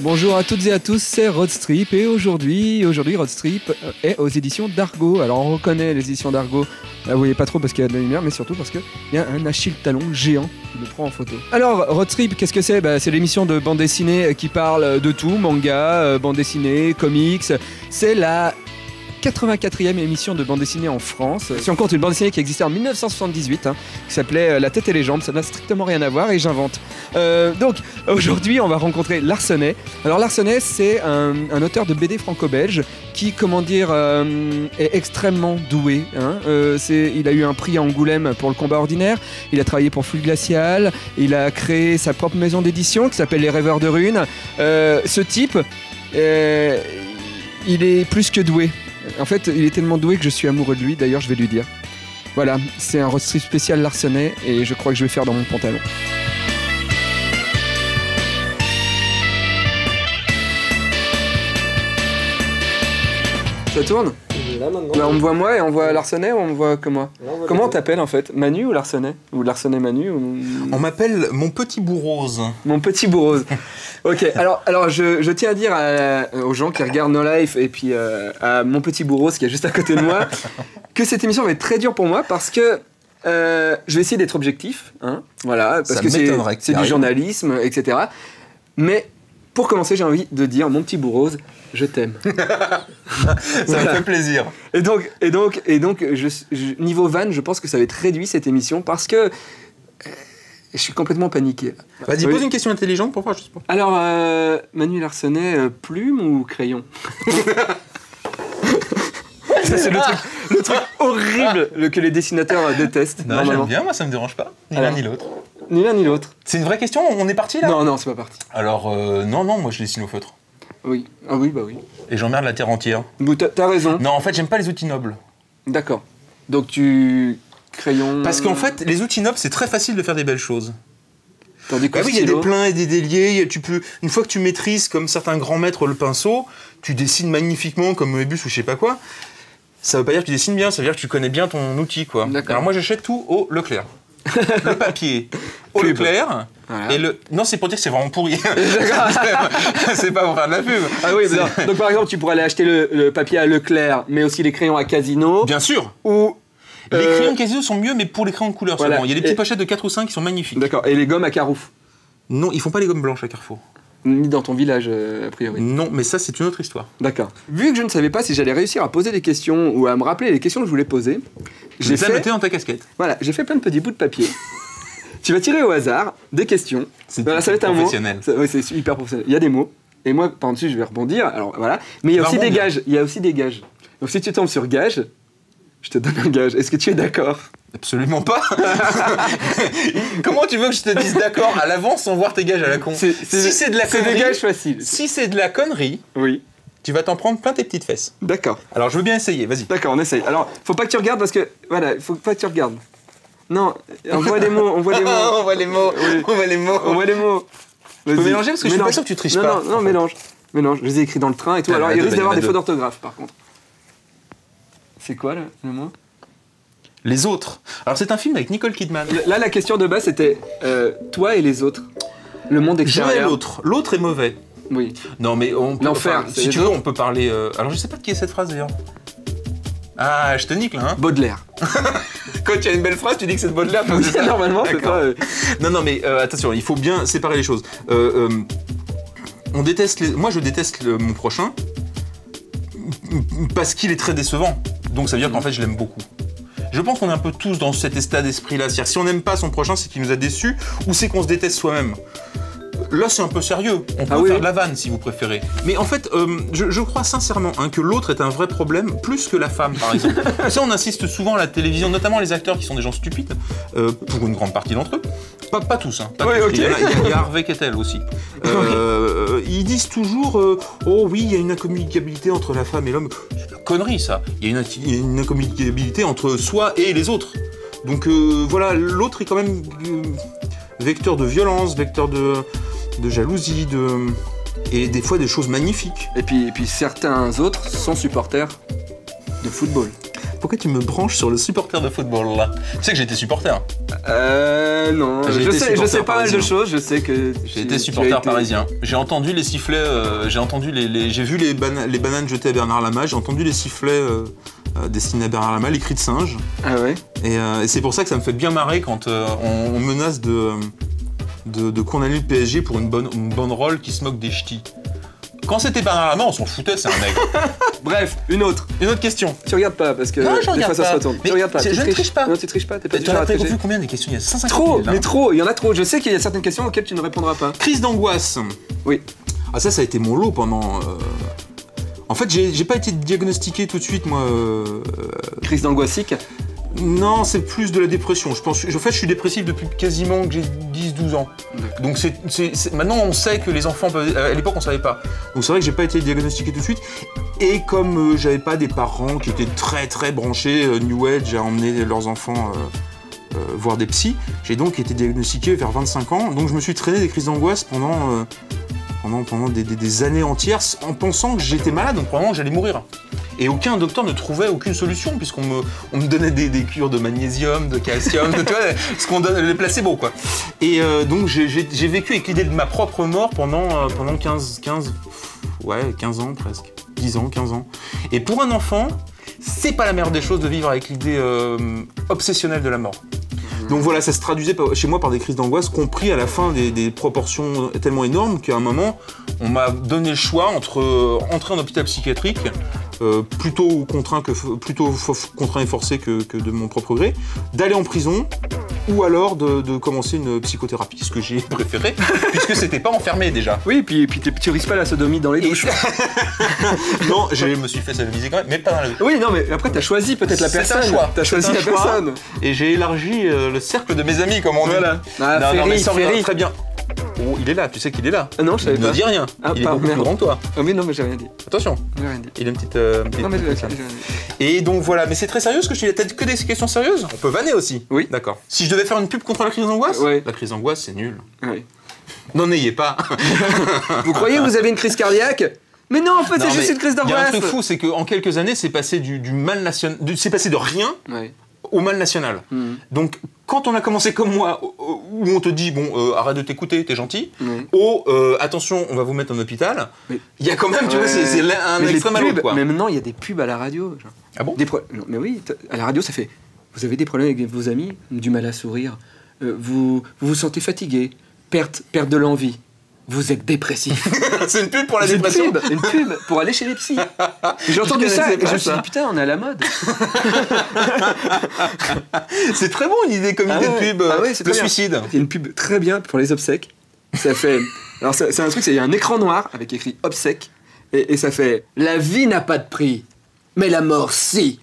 Bonjour à toutes et à tous, c'est Roadstrip et aujourd'hui Roadstrip est aux éditions d'Argo. Alors on reconnaît les éditions d'Argo, là vous voyez pas trop parce qu'il y a de la lumière, mais surtout parce qu'il y a un Achille Talon géant qui le prend en photo. Alors Roadstrip, qu'est-ce que c'est? C'est l'émission de bande dessinée qui parle de tout, manga, bande dessinée, comics. C'est la 84e émission de bande dessinée en France. Si on compte une bande dessinée qui existait en 1978, qui s'appelait La tête et les jambes, ça n'a strictement rien à voir et j'invente. Donc aujourd'hui on va rencontrer Larsenet. Alors Larsenet c'est un auteur de BD franco-belge qui, est extrêmement doué. Il a eu un prix à Angoulême pour le combat ordinaire, il a travaillé pour Fluide Glacial, il a créé sa propre maison d'édition qui s'appelle Les Rêveurs de Runes. Ce type, il est plus que doué. En fait, il est tellement doué que je suis amoureux de lui, d'ailleurs je vais lui dire. Voilà, c'est un Roadstrip spécial Larsenet et je crois que je vais faire dans mon pantalon. Ça tourne? Là maintenant. Là, on me voit moi et on voit Larsenet ou on me voit que moi? Comment on t'appelle en fait? Manu ou Larsenet? Ou Larsenet Manu ou... On m'appelle mon petit bout rose. Mon petit bout rose. Ok, alors je tiens à dire aux gens qui regardent No Life et puis à mon petit bout rose qui est juste à côté de moi que cette émission va être très dure pour moi parce que je vais essayer d'être objectif, voilà, parce que c'est du journalisme, etc. Mais pour commencer, j'ai envie de dire mon petit bout rose, je t'aime. Ça me fait plaisir. Et donc niveau van, je pense que ça va être réduit cette émission parce que je suis complètement paniqué. Vas-y, pose une question intelligente pour voir, je sais pas. Alors, Manu Larsenet, plume ou crayon? Ça, c'est le truc horrible que les dessinateurs détestent. Non, j'aime bien, moi ça me dérange pas. Ni l'un ni l'autre. Ni l'un ni l'autre. C'est une vraie question, on est parti là? Non, c'est pas parti. Alors, non, moi je dessine au feutre. Oui. Ah oui, bah oui. Et j'emmerde la terre entière. T'as raison. Non, en fait, j'aime pas les outils nobles. D'accord. Donc tu... Crayon... Parce qu'en fait, les outils nobles, c'est très facile de faire des belles choses. Tandis que oui, il y a des pleins et des déliés. Tu peux, une fois que tu maîtrises, comme certains grands maîtres, le pinceau, tu dessines magnifiquement comme Moebius ou je sais pas quoi. Ça veut pas dire que tu dessines bien, ça veut dire que tu connais bien ton outil, quoi. Alors moi, j'achète tout au Leclerc. Le papier au Leclerc. Voilà. Et non, c'est pour dire que c'est vraiment pourri. C'est pas pour faire de la pub. Ah oui, donc par exemple, tu pourrais aller acheter le papier à Leclerc, mais aussi les crayons à Casino. Bien sûr. Ou... Les crayons de Casino sont mieux, mais pour les crayons de couleur seulement. Il y a des petites pochettes de 4 ou 5 qui sont magnifiques. D'accord. Et les gommes à Carouf? Non, ils font pas les gommes blanches à Carrefour. Ni dans ton village, a priori. Non, mais ça, c'est une autre histoire. D'accord. Vu que je ne savais pas si j'allais réussir à poser des questions ou à me rappeler les questions que je voulais poser, j'ai fait noter dans ta casquette. Voilà, j'ai fait plein de petits bouts de papier. Tu vas tirer au hasard des questions. C'est ça va être un mot. Professionnel. Oui, c'est hyper professionnel. Il y a des mots. Et moi, par-dessus, je vais rebondir. Alors voilà. Mais il y a aussi des gages. Il y a aussi des gages. Donc si tu tombes sur gage, je te donne un gage. Est-ce que tu es d'accord? Absolument pas. Comment tu veux que je te dise d'accord à l'avance sans voir tes gages à la con? Si c'est de la connerie, c'est des gages faciles. Si c'est de la connerie, oui, tu vas t'en prendre plein tes petites fesses. D'accord. Alors je veux bien essayer, vas-y. D'accord, on essaye. Alors, faut pas que tu regardes parce que voilà, faut pas que tu regardes. Non, on voit des mots, on voit des mots. On voit les mots. Oui. On voit les mots. On voit les mots. Je peux mélanger parce que je suis pas sûr que tu triches pas. Non, mélange. Je les ai écrits dans le train et tout. Alors il risque d'avoir des fautes d'orthographe par contre. C'est quoi là, le mot? Les autres. Alors c'est un film avec Nicole Kidman. Là la question de base c'était toi et les autres. Le monde extérieur. Je et l'autre. L'autre est mauvais. Oui. Non mais on peut... L'enfer. Si tu veux on peut parler... Alors je sais pas de qui est cette phrase d'ailleurs. Ah, je te nique là, hein. Baudelaire. Quand tu as une belle phrase, tu dis que c'est de Baudelaire. Oui, normalement, c'est pas... Non, mais attention, il faut bien séparer les choses. On déteste Moi, je déteste mon prochain parce qu'il est très décevant. Donc, ça veut dire qu'en fait, je l'aime beaucoup. Je pense qu'on est un peu tous dans cet état d'esprit-là. C'est-à-dire, si on n'aime pas son prochain, c'est qu'il nous a déçus ou c'est qu'on se déteste soi-même. Là, c'est un peu sérieux. On peut faire de la vanne, si vous préférez. Mais en fait, je crois sincèrement que l'autre est un vrai problème, plus que la femme, par exemple. Ça, on insiste souvent à la télévision, notamment les acteurs qui sont des gens stupides, pour une grande partie d'entre eux. Pas tous, hein. Pas tous. Okay. Il y a Harvey Keitel aussi. Ils disent toujours oh oui, il y a une incommunicabilité entre la femme et l'homme. C'est de la connerie, ça. Il y a une incommunicabilité entre soi et les autres. Donc voilà, l'autre est quand même vecteur de violence, vecteur de jalousie, et des fois des choses magnifiques. Et puis certains autres sont supporters de football. Pourquoi tu me branches sur le supporter de football là? Tu sais que j'ai été supporter. Non, je sais pas mal de choses, je sais que... J'ai été supporter parisien. J'ai entendu les sifflets, j'ai vu les bananes jetées à Bernard Lama, j'ai entendu les sifflets destinés à Bernard Lama, les cris de singe. Ah ouais? Et c'est pour ça que ça me fait bien marrer quand on menace de condamner le PSG pour une banderole qui se moque des ch'tis. Quand c'était Bernard Lama, on s'en foutait, c'est un mec. Bref, une autre question. Tu regardes pas parce que non, des fois ça se retourne. Tu regardes pas. Je ne triche pas. Non, tu triches pas. T'es pas Tu as prévu combien des questions? Il y a 150 trop, 000, mais trop. Il y en a trop. Je sais qu'il y a certaines questions auxquelles tu ne répondras pas. Crise d'angoisse. Oui. Ah ça a été mon lot pendant... En fait, j'ai pas été diagnostiqué tout de suite, moi. Crise d'angoissique. Non, c'est plus de la dépression. En fait, je suis dépressif depuis quasiment que j'ai 10-12 ans. Donc maintenant, on sait que les enfants peuvent... À l'époque, on savait pas. Donc c'est vrai que j'ai pas été diagnostiqué tout de suite. Et comme j'avais pas des parents qui étaient très très branchés New Age à emmener leurs enfants voir des psys, j'ai donc été diagnostiqué vers 25 ans. Donc je me suis traîné des crises d'angoisse pendant des années entières en pensant que j'étais malade, donc probablement que j'allais mourir. Et aucun docteur ne trouvait aucune solution, puisqu'on me donnait des cures de magnésium, de calcium, tu vois, ce qu'on donne, les placebos, quoi. Et donc j'ai vécu avec l'idée de ma propre mort pendant 15 ans presque. 10 ans, 15 ans. Et pour un enfant, c'est pas la meilleure des choses de vivre avec l'idée obsessionnelle de la mort. Donc voilà, ça se traduisait chez moi par des crises d'angoisse, compris à la fin des proportions tellement énormes qu'à un moment, on m'a donné le choix entre entrer en hôpital psychiatrique, plutôt contraint et forcé que de mon propre gré, d'aller en prison, ou alors de commencer une psychothérapie, ce que j'ai préféré, puisque c'était pas enfermé déjà. Oui, puis tu risques pas la sodomie dans les douches. Non, je me suis fait sodomiser quand même, mais pas dans la douche. Oui, non, mais après t'as choisi peut-être la personne. C'est un choix. T'as choisi la personne. Et j'ai élargi le cercle de mes amis, comme on dit. Voilà. Ah, non, mais Ferry. très bien. Oh, il est là, tu sais qu'il est là. Ah non, je savais pas. Ne dis rien. Ah, il est beaucoup plus grand que toi. Ah oui, non, mais j'ai rien dit. Attention. J'ai rien dit. Il a une petite. Non, mais j'ai rien dit. Et donc voilà, mais c'est très sérieux ce que je te dis. T'as que des questions sérieuses? On peut vanner aussi. Oui. D'accord. Si je devais faire une pub contre la crise d'angoisse? Oui. La crise d'angoisse, c'est nul. Oui. N'en ayez pas. Vous croyez que vous avez une crise cardiaque? Mais non, en fait, c'est juste une crise d'angoisse. Il y a un truc fou, c'est qu'en quelques années, c'est passé du mal national. C'est passé de rien. Oui. Au mal national. Donc, quand on a commencé comme moi, où on te dit, bon, arrête de t'écouter, t'es gentil, attention, on va vous mettre en hôpital, il y a quand même, tu vois, c'est un extrême à l'autre, quoi. Mais maintenant, il y a des pubs à la radio. Genre. Ah bon? Non, mais oui, à la radio, ça fait, vous avez des problèmes avec vos amis, du mal à sourire, vous vous sentez fatigué, perte de l'envie. Vous êtes dépressif. C'est une pub pour la dépression. Une pub pour aller chez les psys. J'ai entendu ça et je me suis dit putain, on est à la mode. C'est très bon une idée comme idée de pub. Le suicide. C'est une pub très bien pour les obsèques. Ça fait. Alors c'est un truc, il y a un écran noir avec écrit obsèques et ça fait la vie n'a pas de prix, mais la mort si.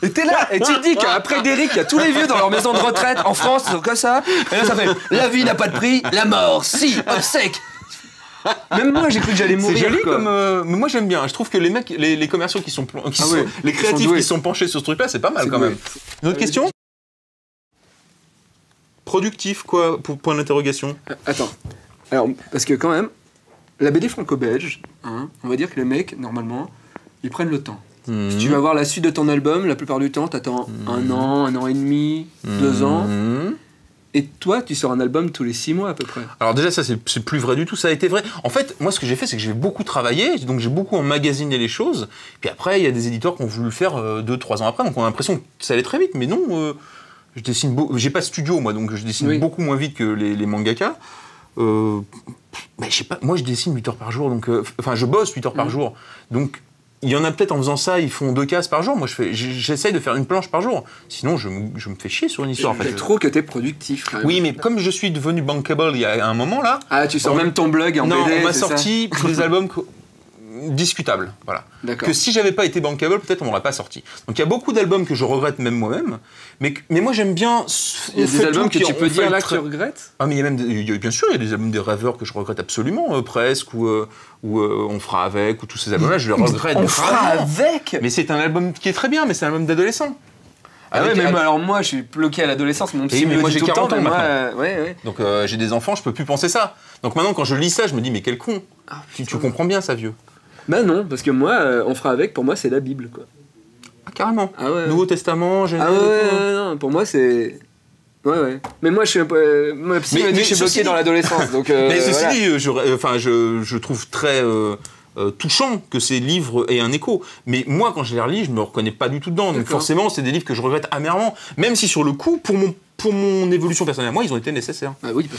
Et t'es là, et tu te dis qu'après Derrick, il y a tous les vieux dans leur maison de retraite en France, ils sont comme ça. Et là, ça fait la vie n'a pas de prix, la mort, si, obsèque. Même moi, j'ai cru que j'allais mourir. C'est joli quoi. Mais moi j'aime bien. Je trouve que les mecs, les commerciaux les créatifs qui sont penchés sur ce truc-là, c'est pas mal quand même. Une autre question? Productif, quoi, pour point d'interrogation? Attends. Alors, parce que quand même, la BD franco-belge, on va dire que les mecs, normalement, ils prennent le temps. Si tu vas voir la suite de ton album, la plupart du temps, t'attends un an et demi, 2 ans. Et toi, tu sors un album tous les 6 mois à peu près. Alors déjà, ça, c'est plus vrai du tout. Ça a été vrai. En fait, moi, ce que j'ai fait, c'est que j'ai beaucoup travaillé. Donc, j'ai beaucoup emmagasiné les choses. Puis après, il y a des éditeurs qui ont voulu le faire 2-3 ans après. Donc, on a l'impression que ça allait très vite. Mais non, je dessine j'ai pas de studio, moi. Donc, je dessine beaucoup moins vite que les mangaka. Mais je sais pas. Moi, je dessine 8 heures par jour. Donc, enfin, je bosse 8 heures par jour. Donc... Il y en a peut-être en faisant ça, ils font 2 cases par jour. Moi, j'essaye de faire une planche par jour. Sinon, je me fais chier sur une histoire. En fait. Trop que t'es productif. Quand même. Oui, mais comme je suis devenu bankable il y a un moment là. Ah, tu sors même ton blog en BD. Non, on m'a sorti des albums discutables. Voilà. Que si j'avais pas été bankable, peut-être on m'aurait pas sorti. Donc il y a beaucoup d'albums que je regrette même moi-même. Mais moi, j'aime bien. Il y a des albums que tu peux dire là que tu regrettes. Ah, mais il y a même, bien sûr, il y a des albums des rêveurs que je regrette absolument, presque, ou On fera avec, ou tous ces albums-là, je les regrette. On fera avec. Mais c'est un album qui est très bien, mais c'est un album d'adolescent. Ah ouais, mais alors moi, je suis bloqué à l'adolescence. Mon psy me moi, dit j'ai tout 40 ans maintenant. Ouais. Donc j'ai des enfants, je peux plus penser ça. Donc maintenant, quand je lis ça, je me dis, mais quel con. Tu comprends bien ça, vieux. Bah non, parce que moi, On fera avec, pour moi, c'est la Bible, quoi. Ah, carrément. Ah ouais. Nouveau Testament, Genèse. Ah ouais, non, pour moi c'est. Ouais. Mais moi je suis un peu. Ma psy m'a dit que je suis bloqué dans l'adolescence. Donc, mais ceci voilà. dit, je trouve très touchant que ces livres aient un écho. Mais moi, quand je les relis, je me reconnais pas du tout dedans. Donc forcément, c'est des livres que je regrette amèrement. Même si sur le coup, pour mon évolution personnelle, moi, ils ont été nécessaires. Ah oui,